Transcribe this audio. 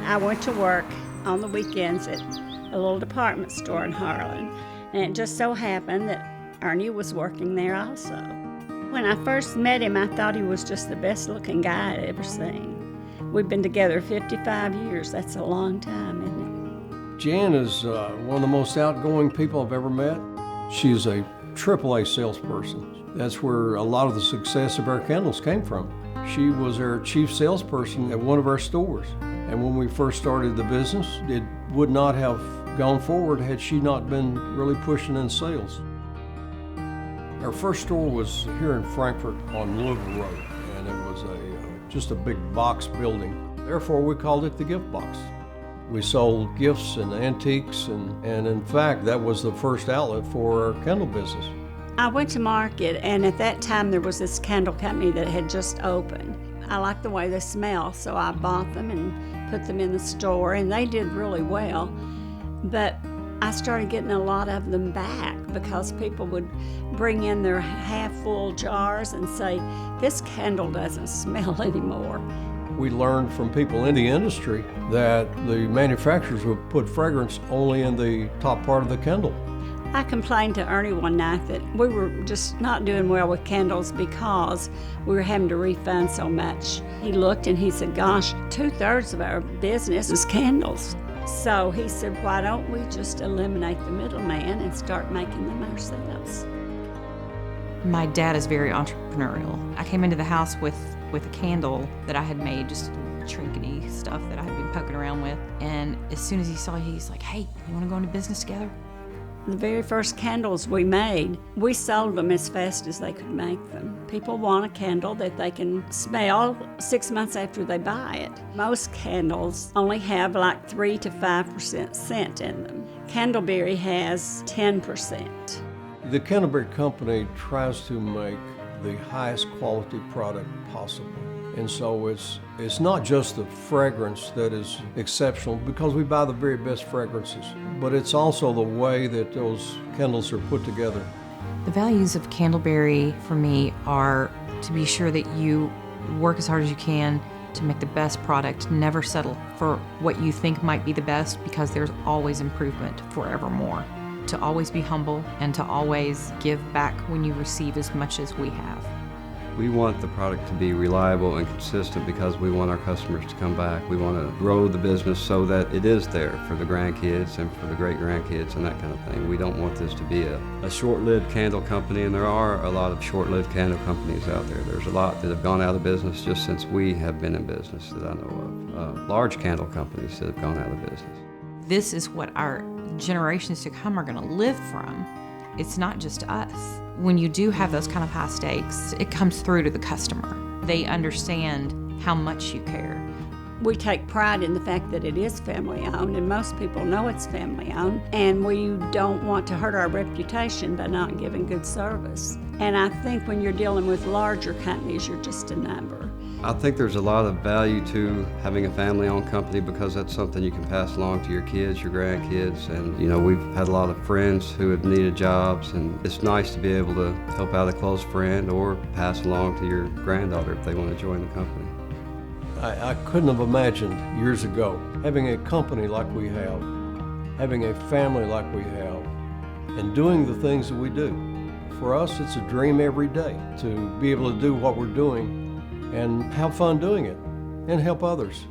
I went to work on the weekends at a little department store in Harlan, and it just so happened that Ernie was working there also. When I first met him, I thought he was just the best looking guy I'd ever seen. We've been together 55 years. That's a long time, isn't it? Jan is one of the most outgoing people I've ever met. She's a AAA salesperson. That's where a lot of the success of our candles came from. She was our chief salesperson at one of our stores. And when we first started the business, it would not have gone forward had she not been really pushing in sales. Our first store was here in Frankfort on Louisville Road, and it was just a big box building. Therefore, we called it the gift box. We sold gifts and antiques, and in fact, that was the first outlet for our candle business. I went to market, and at that time there was this candle company that had just opened. I liked the way they smell, so I bought them and put them in the store, and they did really well. But I started getting a lot of them back because people would bring in their half-full jars and say, "This candle doesn't smell anymore." We learned from people in the industry that the manufacturers would put fragrance only in the top part of the candle. I complained to Ernie one night that we were just not doing well with candles because we were having to refund so much. He looked and he said, "Gosh, 2/3 of our business is candles." So he said, "Why don't we just eliminate the middleman and start making them ourselves?" My dad is very entrepreneurial. I came into the house with a candle that I had made, just trinkety stuff that I had been poking around with. And as soon as he saw it, he's like, "Hey, you want to go into business together?" The very first candles we made, we sold them as fast as they could make them. People want a candle that they can smell 6 months after they buy it. Most candles only have like 3 to 5% scent in them. Candleberry has 10%. The Candleberry Company tries to make the highest quality product possible. And so it's not just the fragrance that is exceptional, because we buy the very best fragrances, but it's also the way that those candles are put together. The values of Candleberry for me are to be sure that you work as hard as you can to make the best product. Never settle for what you think might be the best, because there's always improvement forevermore. To always be humble and to always give back when you receive as much as we have. We want the product to be reliable and consistent because we want our customers to come back. We want to grow the business so that it is there for the grandkids and for the great-grandkids and that kind of thing. We don't want this to be a short-lived candle company, and there are a lot of short-lived candle companies out there. There's a lot that have gone out of business just since we have been in business that I know of. Large candle companies that have gone out of business. This is what our generations to come are going to live from. It's not just us. When you do have those kind of high stakes, it comes through to the customer. They understand how much you care. We take pride in the fact that it is family owned, and most people know it's family owned, and we don't want to hurt our reputation by not giving good service. And I think when you're dealing with larger companies, you're just a number. I think there's a lot of value to having a family-owned company because that's something you can pass along to your kids, your grandkids, and you know, we've had a lot of friends who have needed jobs, and it's nice to be able to help out a close friend or pass along to your granddaughter if they want to join the company. I couldn't have imagined years ago having a company like we have, having a family like we have, and doing the things that we do. For us, it's a dream every day to be able to do what we're doing and have fun doing it and help others.